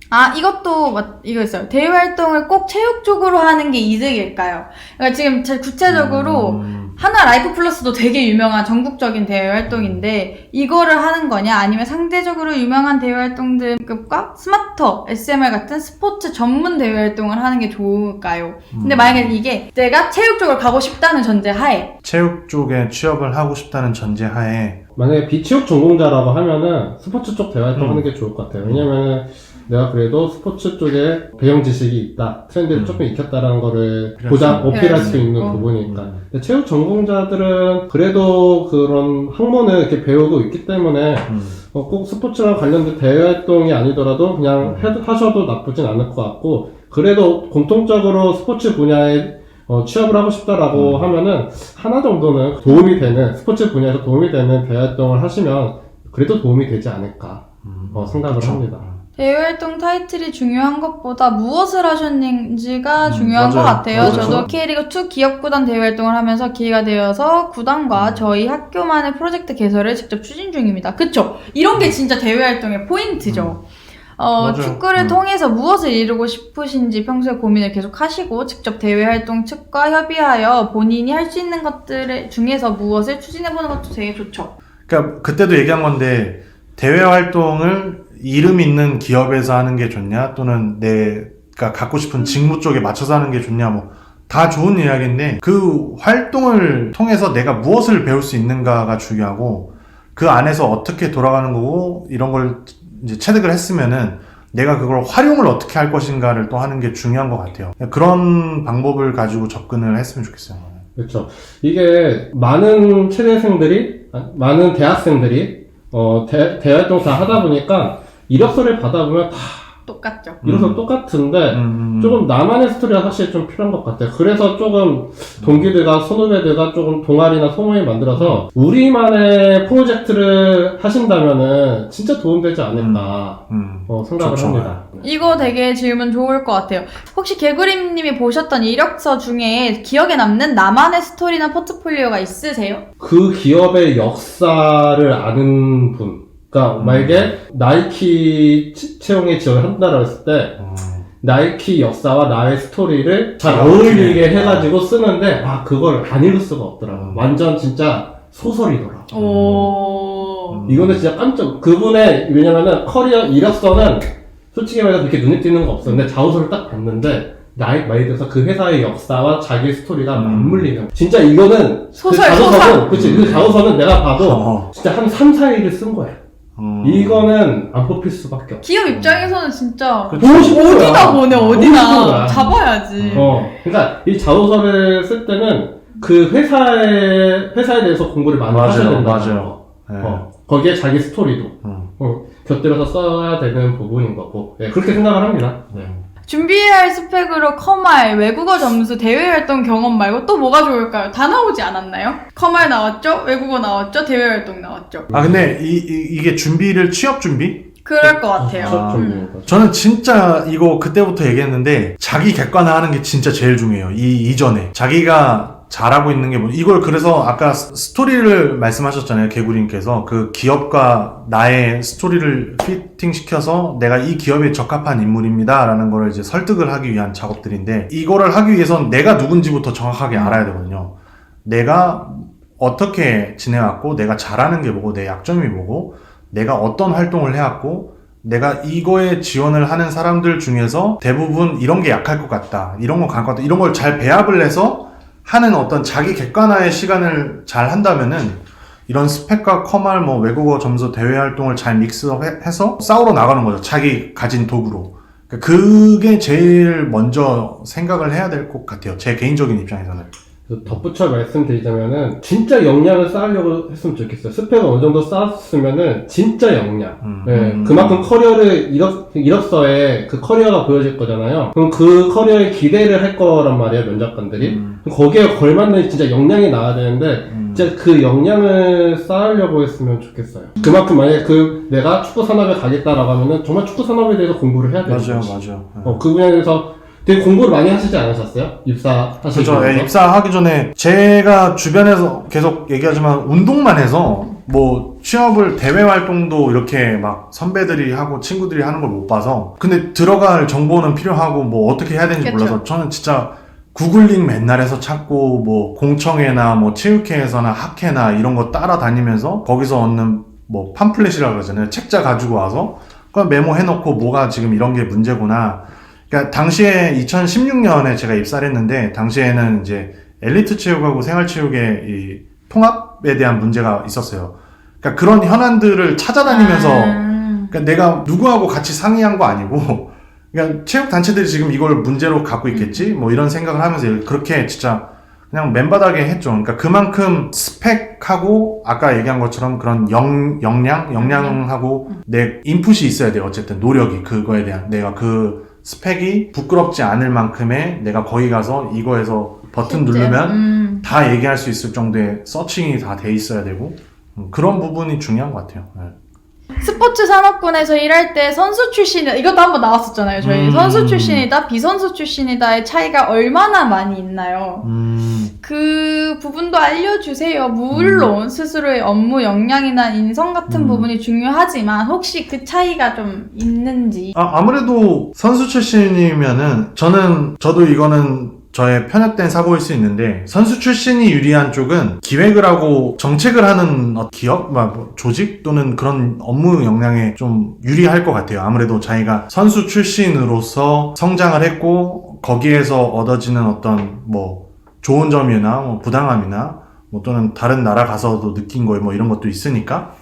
이거 있어요. 대외활동을 꼭 체육 쪽으로 하는 게 이득일까요? 그러니까 지금 제일 구체적으로 하나 라이프 플러스도 되게 유명한 전국적인 대외활동인데 이거를 하는 거냐 아니면 상대적으로 유명한 대외활동들과 스마터, SMR 같은 스포츠 전문 대외활동을 하는 게 좋을까요? 근데 만약에 이게 내가 체육 쪽으로 가고 싶다는 전제하에 체육 쪽에 취업을 하고 싶다는 전제하에 만약에 비체육 전공자라고 하면은 스포츠 쪽 대활동 하는 게 좋을 것 같아요. 왜냐면은 내가 그래도 스포츠 쪽에 배경 지식이 있다, 트렌드를 조금 익혔다라는 거를 어필할 수 있는 부분이니까. 근데 체육 전공자들은 그래도 그런 학문을 이렇게 배우고 있기 때문에 꼭 스포츠랑 관련된 대외활동이 아니더라도 그냥 하셔도 나쁘진 않을 것 같고, 그래도 공통적으로 스포츠 분야에 취업을 하고 싶다라고 하면은 하나 정도는 도움이 되는, 스포츠 분야에서 도움이 되는 대활동을 하시면 그래도 도움이 되지 않을까 생각을 합니다. 대외활동 타이틀이 중요한 것보다 무엇을 하셨는지가 중요한 것 같아요. 맞아요. 저도 K리그2 기업구단 대외활동을 하면서 기회가 되어서 구단과 저희 학교만의 프로젝트 개설을 직접 추진 중입니다. 그쵸? 이런 게 진짜 대외활동의 포인트죠. 축구를 통해서 무엇을 이루고 싶으신지 평소에 고민을 계속 하시고 직접 대외활동 측과 협의하여 본인이 할 수 있는 것들 중에서 무엇을 추진해보는 것도 되게 좋죠. 그러니까 그때도 얘기한 건데 대외 활동을 이름 있는 기업에서 하는 게 좋냐 또는 내가 갖고 싶은 직무 쪽에 맞춰서 하는 게 좋냐 뭐 다 좋은 이야기인데 그 활동을 통해서 내가 무엇을 배울 수 있는가가 중요하고 그 안에서 어떻게 돌아가는 거고 이런 걸 이제 체득을 했으면은 내가 그걸 활용을 어떻게 할 것인가를 또 하는 게 중요한 것 같아요. 그런 방법을 가지고 접근을 했으면 좋겠어요. 그렇죠. 이게 많은 많은 대학생들이 대활동 다 하다 보니까 이력서를 받아보면 다 똑같죠. 이력서 똑같은데 조금 나만의 스토리가 사실 좀 필요한 것 같아요. 그래서 조금 동기들과 선후배들과 조금 동아리나 소모임 만들어서 우리만의 프로젝트를 하신다면은 진짜 도움되지 않을까 생각을 좋죠. 합니다. 이거 되게 질문 좋을 것 같아요. 혹시 개구림님이 보셨던 이력서 중에 기억에 남는 나만의 스토리나 포트폴리오가 있으세요? 그 기업의 역사를 아는 분. 그러니까 만약에 나이키 채용에 지원을 한다라고 했을 때 나이키 역사와 나의 스토리를 잘 어울리게 해가지고 쓰는데 그걸 안 읽을 수가 없더라고요. 완전 진짜 소설이더라고요. 이거는 진짜 그분의 왜냐면은 커리어 이력서는 솔직히 말해서 그렇게 눈에 띄는 거 없어. 근데 자소서를 딱 봤는데 많이 들어서 그 회사의 역사와 자기 스토리가 맞물리는. 진짜 이거는 소설. 그치. 그 자소서는 내가 봐도 진짜 한 3, 4일을 쓴 거야. 이거는 안 뽑힐 수밖에 없어. 기업 입장에서는 진짜 보고 싶은 거야. 어디다 보내 보고 싶은 어디나 거야. 잡아야지. 그러니까 이 자소서를 쓸 때는 그 회사에 대해서 공부를 많이 하셔야 된다. 맞아요. 거기에 자기 스토리도 곁들여서 써야 되는 부분인 거고 그렇게 생각을 합니다. 준비해야 할 스펙으로 커말, 외국어 점수, 대외활동 경험 말고 또 뭐가 좋을까요? 다 나오지 않았나요? 커말 나왔죠? 외국어 나왔죠? 대외활동 나왔죠? 근데 이게 준비를 취업 준비? 그럴 것 같아요. 저는 진짜 이거 그때부터 얘기했는데 자기 객관화하는 게 진짜 제일 중요해요. 이전에 자기가 잘하고 있는 게 이걸 그래서 아까 스토리를 말씀하셨잖아요. 개구리님께서 그 기업과 나의 스토리를 피팅시켜서 내가 이 기업에 적합한 인물입니다 라는 걸 이제 설득을 하기 위한 작업들인데, 이거를 하기 위해선 내가 누군지부터 정확하게 알아야 되거든요. 내가 어떻게 지내왔고, 내가 잘하는 게 뭐고, 내 약점이 뭐고, 내가 어떤 활동을 해왔고, 내가 이거에 지원을 하는 사람들 중에서 대부분 이런 게 약할 것 같다, 이런 거 강할 것 같다, 이런 걸 잘 배합을 해서 하는 어떤 자기 객관화의 시간을 잘 한다면은 이런 스펙과 커말, 뭐 외국어 점수, 대외 활동을 잘 믹스업해서 싸우러 나가는 거죠. 자기 가진 도구로. 그게 제일 먼저 생각을 해야 될 것 같아요. 제 개인적인 입장에서는. 덧붙여 말씀드리자면은 진짜 역량을 쌓으려고 했으면 좋겠어요. 스펙을 어느 정도 쌓았으면은 진짜 역량. 네, 그만큼 커리어를 이력서에 그 커리어가 보여질 거잖아요. 그럼 그 커리어에 기대를 할 거란 말이에요, 면접관들이. 거기에 걸맞는 진짜 역량이 나와야 되는데 진짜 그 역량을 쌓으려고 했으면 좋겠어요. 그만큼 만약에 내가 축구 산업에 가겠다라고 하면은 정말 축구 산업에 대해서 공부를 해야 되는 거죠. 맞아요. 그 분야에 대해서 되게 공부를 많이 하시지 않으셨어요? 입사하시기 전에? 그렇죠. 입사하기 전에 제가 주변에서 계속 얘기하지만 운동만 해서 뭐 취업을 대외 활동도 이렇게 막 선배들이 하고 친구들이 하는 걸 못 봐서, 근데 들어갈 정보는 필요하고 뭐 어떻게 해야 되는지 그쵸. 몰라서 저는 진짜 구글링 맨날 해서 찾고 뭐 공청회나 뭐 체육회에서나 학회나 이런 거 따라다니면서 거기서 얻는 뭐 팜플렛이라고 그러잖아요. 책자 가지고 와서 그걸 메모해놓고 뭐가 지금 이런 게 문제구나. 그러니까 당시에 2016년에 제가 입사를 했는데 당시에는 이제 엘리트 체육하고 생활체육의 이 통합에 대한 문제가 있었어요. 그러니까 그런 현안들을 찾아다니면서 그러니까 내가 누구하고 같이 상의한 거 아니고 그냥 체육 단체들이 지금 이걸 문제로 갖고 있겠지 뭐 이런 생각을 하면서 그렇게 진짜 그냥 맨바닥에 했죠. 그러니까 그만큼 스펙하고 아까 얘기한 것처럼 그런 역량하고 내 인풋이 있어야 돼요. 어쨌든 노력이 그거에 대한 내가 그 스펙이 부끄럽지 않을 만큼의 내가 거기 가서 이거에서 버튼 누르면 다 얘기할 수 있을 정도의 서칭이 다 돼 있어야 되고 그런 부분이 중요한 것 같아요. 네. 스포츠 산업군에서 일할 때 선수 출신이다, 이것도 한번 나왔었잖아요. 저희 선수 출신이다, 비선수 출신이다의 차이가 얼마나 많이 있나요? 그 부분도 알려주세요. 물론 스스로의 업무 역량이나 인성 같은 부분이 중요하지만 혹시 그 차이가 좀 있는지. 아무래도 선수 출신이면은 저도 이거는 저의 편협된 사고일 수 있는데, 선수 출신이 유리한 쪽은 기획을 하고 정책을 하는 기업, 조직 또는 그런 업무 역량에 좀 유리할 것 같아요. 아무래도 자기가 선수 출신으로서 성장을 했고 거기에서 얻어지는 어떤 뭐 좋은 점이나 뭐 부당함이나 뭐 또는 다른 나라 가서도 느낀 거 뭐 이런 것도 있으니까.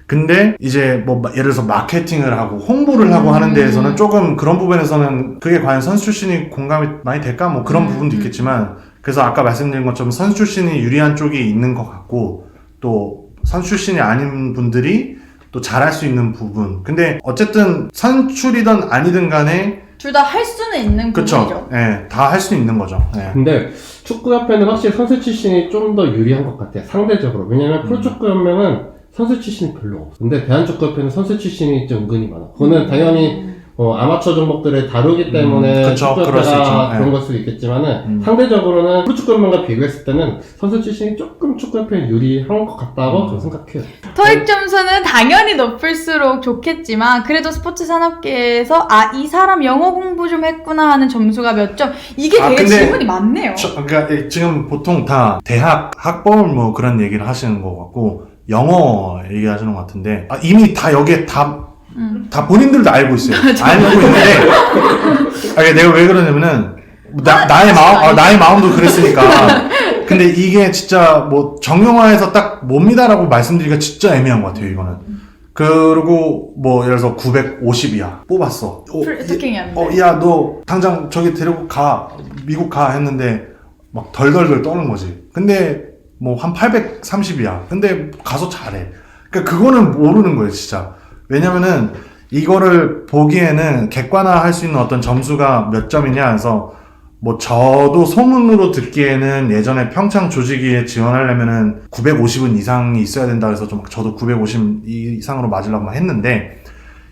근데 이제 뭐 예를 들어서 마케팅을 하고 홍보를 하고 하는 데에서는 조금 그런 부분에서는 그게 과연 선수 출신이 공감이 많이 될까? 뭐 그런 부분도 있겠지만, 그래서 아까 말씀드린 것처럼 선수 출신이 유리한 쪽이 있는 것 같고 또 선수 출신이 아닌 분들이 또 잘할 수 있는 부분. 근데 어쨌든 선출이든 아니든 간에 둘 다 할 수는 있는 부분이죠. 네, 다 할 수 있는 거죠. 네. 근데 축구협회는 확실히 선수 출신이 좀 더 유리한 것 같아요. 상대적으로. 왜냐면 프로축구연맹은 선수 출신이 별로 없어. 근데 대한축구협회는 선수 출신이 좀 은근히 많아. 그거는 당연히 아마추어 종목들을 다루기 때문에 축구협회가 그런 걸 수도 있겠지만은 상대적으로는 프로축구연맹과 비교했을 때는 선수 출신이 조금 축구협회에 유리한 것 같다고 저는 생각해요. 토익 점수는 당연히 높을수록 좋겠지만 그래도 스포츠 산업계에서 이 사람 영어 공부 좀 했구나 하는 점수가 몇 점, 이게 되게 질문이 많네요. 그러니까 지금 보통 다 대학 학벌 뭐 그런 얘기를 하시는 것 같고 영어 얘기하시는 것 같은데, 이미 다 여기에 다 본인들도 알고 있어요. 알고 있는데, 내가 왜 그러냐면은, 나의 마음도 그랬으니까. 근데 이게 진짜 뭐 정형화해서 딱 뭡니다라고 말씀드리기가 진짜 애매한 것 같아요, 이거는. 그리고 뭐 예를 들어서 950이야. 뽑았어. 토킹이 안 돼. 야, 너 당장 저기 데리고 가. 미국 가 했는데 막 덜덜덜 떠는 거지. 근데 뭐 한 830이야. 근데 가서 잘해. 그러니까 그거는 모르는 거예요, 진짜. 왜냐면은 이거를 보기에는 객관화할 수 있는 어떤 점수가 몇 점이냐 해서 뭐 저도 소문으로 듣기에는 예전에 평창 조직위에 지원하려면은 950은 이상이 있어야 된다 해서 좀 저도 950 이상으로 맞으려고 했는데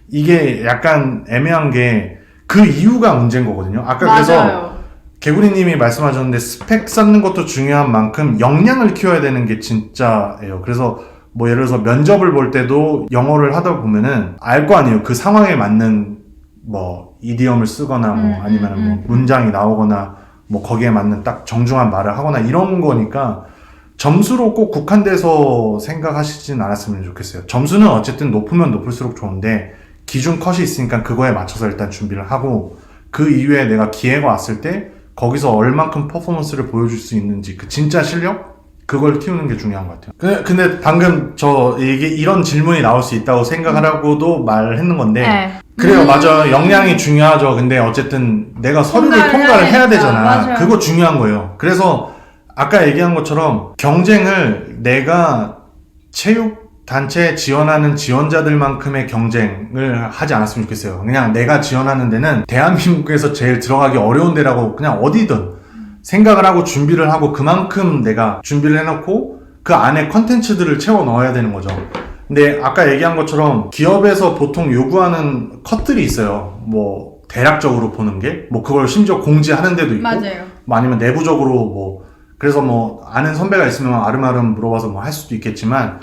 이게 약간 애매한 게 그 이유가 문제인 거거든요. 아까 맞아요. 그래서 개구리님이 말씀하셨는데 스펙 쌓는 것도 중요한 만큼 역량을 키워야 되는 게 진짜예요. 그래서 뭐 예를 들어서 면접을 볼 때도 영어를 하다 보면은 알 거 아니에요. 그 상황에 맞는 뭐 이디엄을 쓰거나 뭐 아니면 뭐 문장이 나오거나 뭐 거기에 맞는 딱 정중한 말을 하거나 이런 거니까 점수로 꼭 국한돼서 생각하시진 않았으면 좋겠어요. 점수는 어쨌든 높으면 높을수록 좋은데 기준 컷이 있으니까 그거에 맞춰서 일단 준비를 하고 그 이후에 내가 기회가 왔을 때 거기서 얼만큼 퍼포먼스를 보여줄 수 있는지 그 진짜 실력? 그걸 키우는 게 중요한 것 같아요. 근데 방금 이게 이런 질문이 나올 수 있다고 생각하라고도 말했는 건데 네. 그래요. 맞아요. 역량이 중요하죠. 근데 어쨌든 내가 서류를 통과를 해야 되잖아. 맞아요. 그거 중요한 거예요. 그래서 아까 얘기한 것처럼 경쟁을 내가 체육 단체에 지원하는 지원자들만큼의 경쟁을 하지 않았으면 좋겠어요. 그냥 내가 지원하는 데는 대한민국에서 제일 들어가기 어려운 데라고 그냥 어디든 생각을 하고 준비를 하고 그만큼 내가 준비를 해놓고 그 안에 컨텐츠들을 채워 넣어야 되는 거죠. 근데 아까 얘기한 것처럼 기업에서 보통 요구하는 컷들이 있어요. 뭐 대략적으로 보는 게 뭐 그걸 심지어 공지하는 데도 있고 맞아요. 뭐 아니면 내부적으로 뭐 그래서 뭐 아는 선배가 있으면 아름아름 물어봐서 뭐 할 수도 있겠지만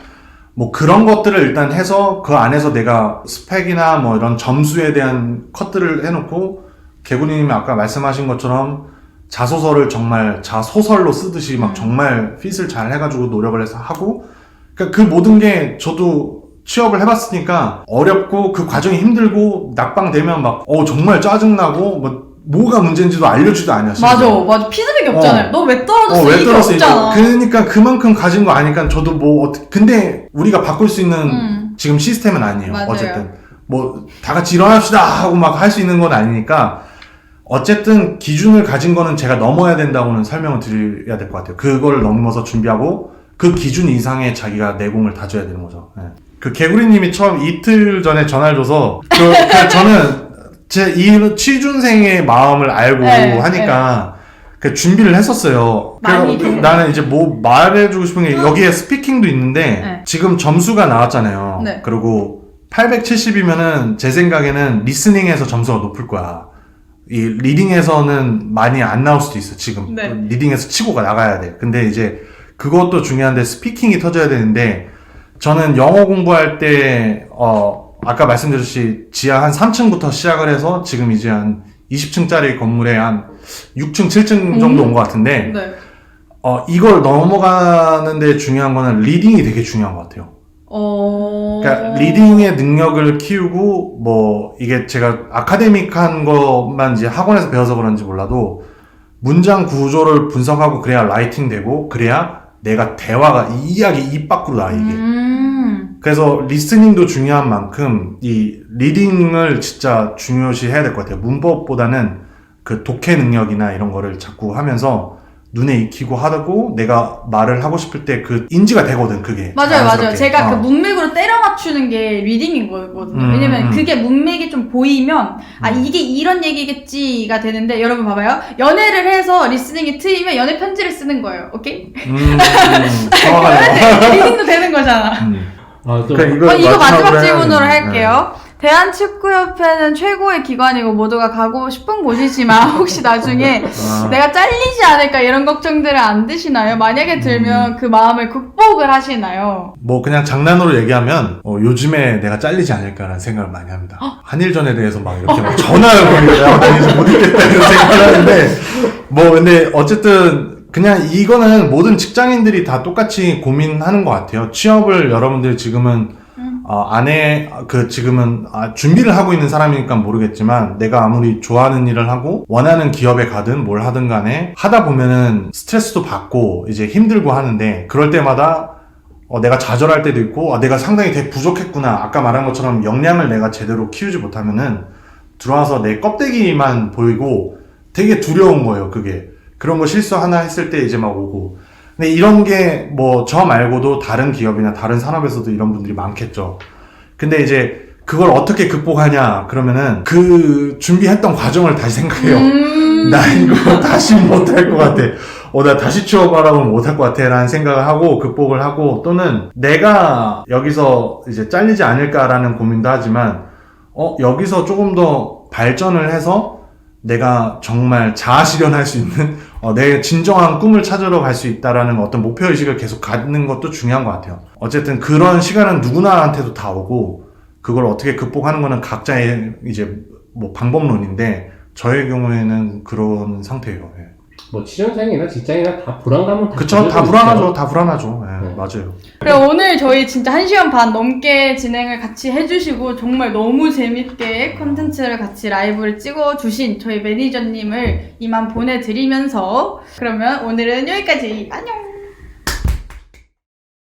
뭐 그런 것들을 일단 해서 그 안에서 내가 스펙이나 뭐 이런 점수에 대한 컷들을 해놓고 개구리님이 아까 말씀하신 것처럼 자소서를 정말 자소설로 쓰듯이 막 정말 핏을 잘 해가지고 노력을 해서 하고 그러니까 그 모든 게 저도 취업을 해봤으니까 어렵고 그 과정이 힘들고 낙방되면 막 정말 짜증나고 뭐가 문제인지도 알려주지도 않냐. 맞아. 피드백이 없잖아요. 너 왜 떨어졌어? 왜 이게 떨어졌어? 없잖아. 그러니까 그만큼 가진 거 아니까 저도 근데 우리가 바꿀 수 있는 지금 시스템은 아니에요. 맞아요. 어쨌든 뭐 다 같이 일어납시다 하고 막 할 수 있는 건 아니니까 어쨌든 기준을 가진 거는 제가 넘어야 된다고는 설명을 드려야 될 것 같아요. 그걸 넘어서 준비하고 그 기준 이상의 자기가 내공을 다져야 되는 거죠. 네. 그 개구리님이 처음 이틀 전에 전화를 줘서 저는 제 이 취준생의 마음을 알고 하니까 그 준비를 했었어요. 그래서 나는 이제 뭐 말해주고 싶은 게 여기에 스피킹도 있는데 지금 점수가 나왔잖아요. 네. 그리고 870이면은 제 생각에는 리스닝에서 점수가 높을 거야. 이 리딩에서는 많이 안 나올 수도 있어. 지금 리딩에서 치고가 나가야 돼. 근데 이제 그것도 중요한데 스피킹이 터져야 되는데 저는 영어 공부할 때 아까 말씀드렸듯이 지하 한 3층부터 시작을 해서 지금 이제 한 20층짜리 건물에 한 6층, 7층 정도 온 것 같은데 이걸 넘어가는데 중요한 거는 리딩이 되게 중요한 것 같아요. 그러니까 리딩의 능력을 키우고 뭐 이게 제가 아카데믹한 것만 이제 학원에서 배워서 그런지 몰라도 문장 구조를 분석하고 그래야 라이팅 되고 그래야 내가 대화가 이야기 입 밖으로 나와 이게. 그래서 리스닝도 중요한 만큼 이 리딩을 진짜 중요시 해야 될 것 같아요. 문법보다는 그 독해 능력이나 이런 거를 자꾸 하면서 눈에 익히고 하고 내가 말을 하고 싶을 때 그 인지가 되거든 그게. 맞아요. 제가 그 문맥으로 때려 맞추는 게 리딩인 거거든요. 왜냐면 그게 문맥이 좀 보이면 이게 이런 얘기겠지가 되는데 여러분 봐봐요. 연애를 해서 리스닝이 트이면 연애 편지를 쓰는 거예요. 오케이? 정확하네요. 리딩도 되는 거잖아. 이거 마지막 질문으로 할게요. 대한축구협회는 최고의 기관이고 모두가 가고 싶은 곳이지만 혹시 나중에 내가 잘리지 않을까 이런 걱정들은 안 드시나요? 만약에 들면 그 마음을 극복을 하시나요? 뭐 그냥 장난으로 얘기하면 요즘에 내가 잘리지 않을까라는 생각을 많이 합니다. 한일전에 대해서 막 이렇게 막 전화를 보니까 나 이제 못 있겠다 이런 생각을 하는데 뭐 근데 어쨌든 그냥 이거는 모든 직장인들이 다 똑같이 고민하는 것 같아요. 취업을 여러분들 지금은 지금은 준비를 하고 있는 사람이니까 모르겠지만 내가 아무리 좋아하는 일을 하고 원하는 기업에 가든 뭘 하든 간에 하다 보면은 스트레스도 받고 이제 힘들고 하는데 그럴 때마다 내가 좌절할 때도 있고 내가 상당히 되게 부족했구나. 아까 말한 것처럼 역량을 내가 제대로 키우지 못하면은 들어와서 내 껍데기만 보이고 되게 두려운 거예요. 그게. 그런 거 실수 하나 했을 때 이제 막 오고. 근데 이런 게 뭐 저 말고도 다른 기업이나 다른 산업에서도 이런 분들이 많겠죠. 근데 이제 그걸 어떻게 극복하냐 그러면은 그 준비했던 과정을 다시 생각해요. 나 이거 다시 못할 것 같아. 나 다시 취업하라고 못할 것 같아 라는 생각을 하고 극복을 하고, 또는 내가 여기서 이제 잘리지 않을까라는 고민도 하지만 여기서 조금 더 발전을 해서 내가 정말 자아실현할 수 있는 내 진정한 꿈을 찾으러 갈 수 있다라는 어떤 목표의식을 계속 갖는 것도 중요한 것 같아요. 어쨌든 그런 시간은 누구나한테도 다 오고, 그걸 어떻게 극복하는 거는 각자의 이제 뭐 방법론인데, 저의 경우에는 그런 상태예요. 예. 뭐 취준생이나 직장이나 다 불안감은 다 그쵸, 다 가지고 불안하죠. 있어요. 다 불안하죠. 예, 네. 맞아요. 그럼 오늘 저희 진짜 1시간 반 넘게 진행을 같이 해주시고 정말 너무 재밌게 콘텐츠를 같이 라이브를 찍어주신 저희 매니저님을 이만 보내드리면서, 그러면 오늘은 여기까지. 안녕!